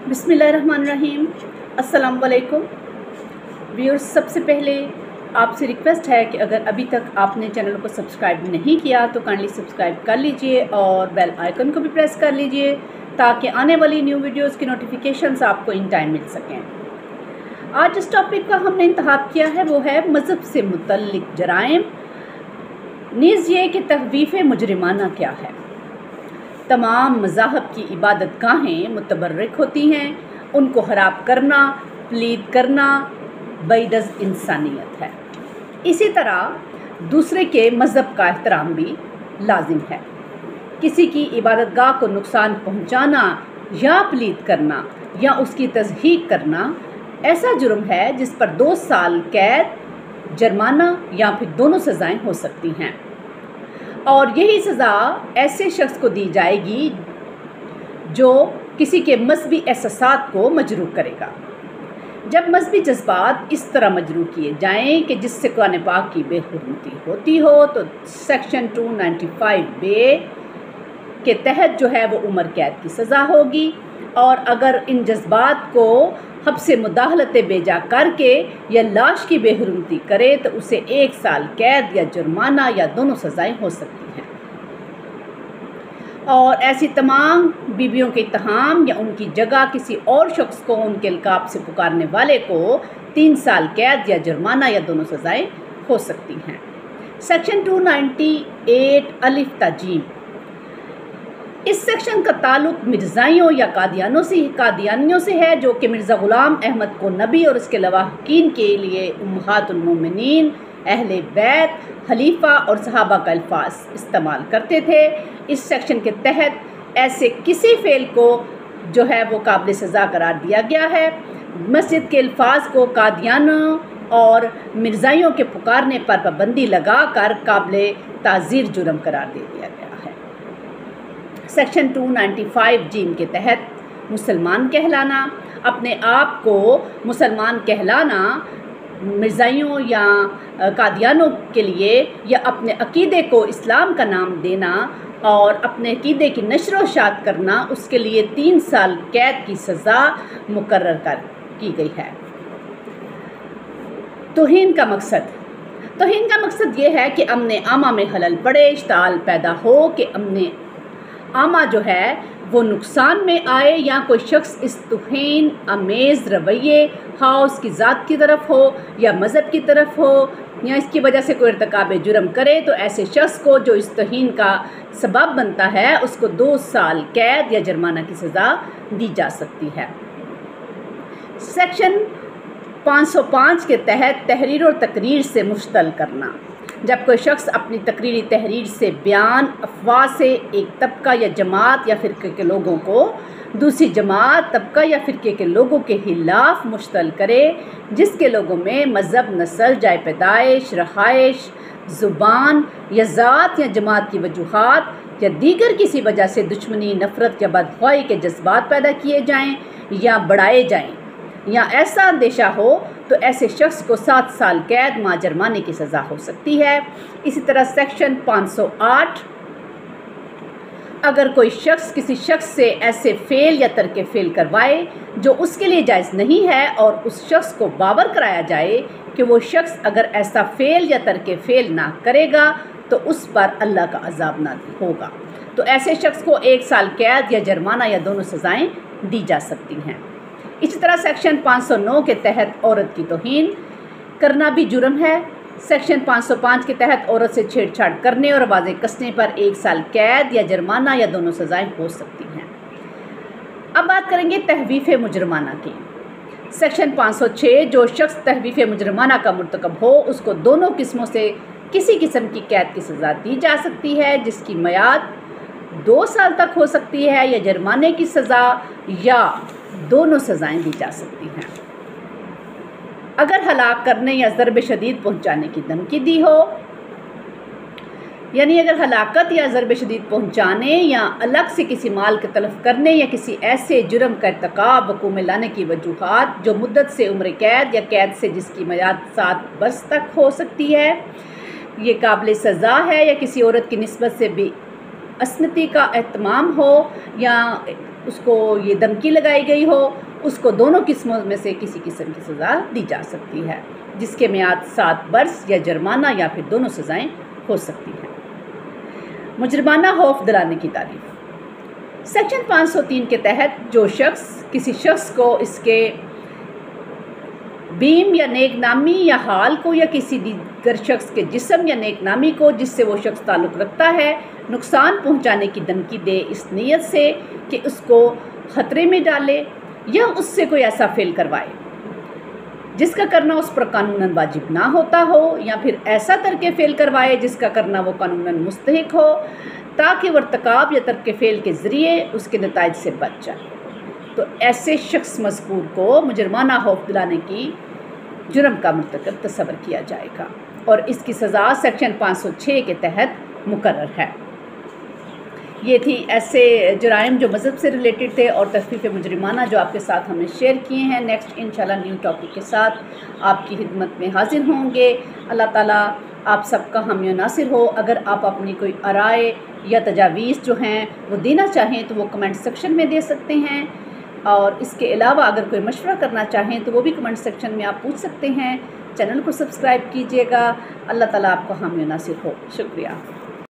बिस्मिल्लाहिर्रहमानिर्रहीम। अस्सलाम वालेकुम व्यूअर्स, सबसे पहले आपसे रिक्वेस्ट है कि अगर अभी तक आपने चैनल को सब्सक्राइब नहीं किया तो काइंडली सब्सक्राइब कर लीजिए और बेल आइकन को भी प्रेस कर लीजिए ताकि आने वाली न्यू वीडियोस की नोटिफिकेशंस आपको इन टाइम मिल सकें। आज जिस टॉपिक का हमने इंतखाब किया है वो है मज़हब से मुतल्लिक जराइम, नीज़ ये कि तखवीफ़ मुजरिमाना क्या है। तमाम मज़ाहब की इबादत गाहें मुतबर्रिक होती हैं, उनको खराब करना, प्लीद करना बैदज़ इंसानियत है। इसी तरह दूसरे के मज़हब का एहतराम भी लाजिम है। किसी की इबादत गाह को नुकसान पहुँचाना या प्लीद करना या उसकी तज़हीक करना ऐसा जुर्म है जिस पर 2 साल कैद, जुर्माना या फिर दोनों सज़ाएँ हो सकती हैं। और यही सज़ा ऐसे शख्स को दी जाएगी जो किसी के मज़हबी एहसासात को मजरूह करेगा। जब मज़हबी जज्बात इस तरह मजरूह किए जाएं कि जिससे कुरान पाक की बेहुरमती होती हो तो सेक्शन 295 बे के तहत जो है वो उम्र कैद की सज़ा होगी। और अगर इन जज्बात को हब्से मुदाहलत बेजा करके या लाश की बेहुरमती करे तो उसे 1 साल कैद या जुर्माना या दोनों सज़ाएँ हो सकती हैं। और ऐसी तमाम बीवियों के इत्तहाम या उनकी जगह किसी और शख्स को उनके अलकाब से पुकारने वाले को 3 साल कैद या जुर्माना या दोनों सज़ाएँ हो सकती हैं। सेक्शन 298 अलिफ ताजीम, इस सेक्शन का ताल्लुक मिर्ज़ाइयों या कादियानियों से है जो कि मिर्ज़ा ग़ुलाम अहमद को नबी और इसके लवाहकीन के लिए उम्महातुल मोमिनीन, अहले बैत, खलीफा और सहाबा का अल्फाज इस्तेमाल करते थे। इस सेक्शन के तहत ऐसे किसी फ़ेल को जो है वो काबिल सज़ा करार दिया गया है। मस्जिद के अल्फाज को कादियानों और मिर्ज़ाइयों के पुकारने पर पाबंदी लगा कर काबिल ताज़ीर जुर्म करार दे दिया गया है। सेक्शन 295 जीम के तहत मुसलमान कहलाना, अपने आप को मुसलमान कहलाना मिर्ज़ाइयों या कादियानों के लिए या अपने अकीदे को इस्लाम का नाम देना और अपने अकीदे की नशर व शात करना, उसके लिए 3 साल कैद की सज़ा मुकर्रर की गई है। तौहीन का मकसद ये है कि अमने आमा में खलल पड़े, इश्ताल पैदा हो कि अमने आमा जो है वो नुकसान में आए या कोई शख्स इस तौहीन आमेज़ रवैये हाँ उसकी ज़ात की तरफ हो या मज़हब की तरफ हो या इसकी वजह से कोई इर्तिकाब जुर्म करे तो ऐसे शख्स को जो इस तौहीन का सबब बनता है उसको 2 साल कैद या जुर्माना की सज़ा दी जा सकती है। सेक्शन 505 के तहत तहरीर और तकरीर से मुश्तल करना, जब कोई शख्स अपनी तकरीरी तहरीर से बयान अफवाह से एक तबका या जमात या फ़िरक़े के लोगों को दूसरी जमात, तबका या फ़िरक़े के लोगों के खिलाफ मुश्तल करे जिसके लोगों में मज़हब, नस्ल, जाए पैदाइश, रहाइश, ज़ुबान या ज़ात या जमात की वजूहात या दीगर किसी वजह से दुश्मनी, नफ़रत या बदख्वाही के जज्बात पैदा किए जाएँ या बढ़ाए जाएँ या ऐसा अंदेशा हो तो ऐसे शख्स को 7 साल कैद माँ जुर्माने की सज़ा हो सकती है। इसी तरह सेक्शन 508, अगर कोई शख्स किसी शख्स से ऐसे फ़ेल या तर्क फ़ेल करवाए जो उसके लिए जायज़ नहीं है और उस शख्स को बावर कराया जाए कि वो शख्स अगर ऐसा फ़ेल या तर्क फ़ेल ना करेगा तो उस पर अल्लाह का अज़ाब नाज़िल होगा, तो ऐसे शख्स को 1 साल कैद या जुर्माना या दोनों सज़ाएँ दी जा सकती हैं। इसी तरह सेक्शन 509 के तहत औरत की तौहीन करना भी जुर्म है। सेक्शन 505 के तहत औरत से छेड़छाड़ करने और आवाज़ें कसने पर 1 साल कैद या जुर्माना या दोनों सज़ाएँ हो सकती हैं। अब बात करेंगे तहवीफ़ मुजरमाना की। सेक्शन 506, जो शख्स तहवीफ़ मुजरमाना का मुर्तकब हो उसको दोनों किस्मों से किसी किस्म की कैद की सज़ा दी जा सकती है जिसकी मियाद 2 साल तक हो सकती है या जुर्माने की सज़ा या दोनों सज़ाएँ दी जा सकती हैं। अगर हलाक करने या ज़रब शदीद पहुँचाने की धमकी दी हो, यानी अगर हलाकत या ज़रब शदीद पहुँचाने या अलग से किसी माल के तलफ़ करने या किसी ऐसे जुर्म का इर्तिकाब वक़ूअ में लाने की वजूहात जो मुद्दत से उम्र कैद या कैद से जिसकी मियाद 7 बरस तक हो सकती है, ये काबिल सज़ा है। या किसी औरत की निस्बत से भी असमती का एहतमाम हो या اس کو یہ دھمکی لگائی گئی ہو، اس کو دونوں قسموں میں سے کسی قسم کی سزا دی جا سکتی ہے، جس کے میعاد 7 برس یا جرمانہ یا پھر دونوں سزائیں ہو سکتی ہیں۔ مجرمانہ خوف دلانے کی تعریف۔ سیکشن 503 کے تحت جو شخص کسی شخص کو اس کے بیم یا نیک نامی یا حال کو یا کسی دیگر شخص کے جسم یا نیک نامی کو جس سے وہ شخص تعلق رکھتا ہے نقصان پہنچانے کی دھمکی دے اس نیت سے کہ اس کو خطرے میں ڈالے یا اس سے کوئی ایسا فعل کروائے جس کا کرنا اس پر قانوناً واجب نہ ہوتا ہو، یا پھر ایسا ترک فعل کروائے جس کا کرنا وہ قانوناً مستحق ہو، تاکہ وہ ارتکاب یا ترک فعل کے ذریعے اس کے نتائج سے بچ جائے، تو ایسے شخص مذکور کو مجرمانہ خوف دلانے کی جرم کا مرتکب تصور کیا جائے گا، اور اس کی سزا سیکشن 506 کے تحت مقرر ہے۔ یہ تھی ایسے جرائم جو مذہب سے ریلیٹڈ تھے اور تخفیف مجرمانہ جو آپ کے ساتھ ہم نے شیئر کیے ہیں۔ نیکسٹ انشاءاللہ نیو ٹاپک کے ساتھ آپ کی خدمت میں حاضر ہوں گے۔ اللہ تعالیٰ آپ سب کا حامی و ناصر ہو۔ اگر آپ اپنی کوئی آرائے یا تجاویز جو ہیں وہ دینا چاہیں تو وہ کمنٹ سیکشن میں دے سکتے ہیں، اور اس کے علاوہ اگر کوئی مشورہ کرنا چاہیں تو وہ بھی کمنٹ سیکشن میں آپ پوچھ سکتے ہیں۔ چینل کو سبسکرائب کیجیے گا۔ اللہ تعالیٰ آپ کو حامی و ناصر ہو۔ شکریہ۔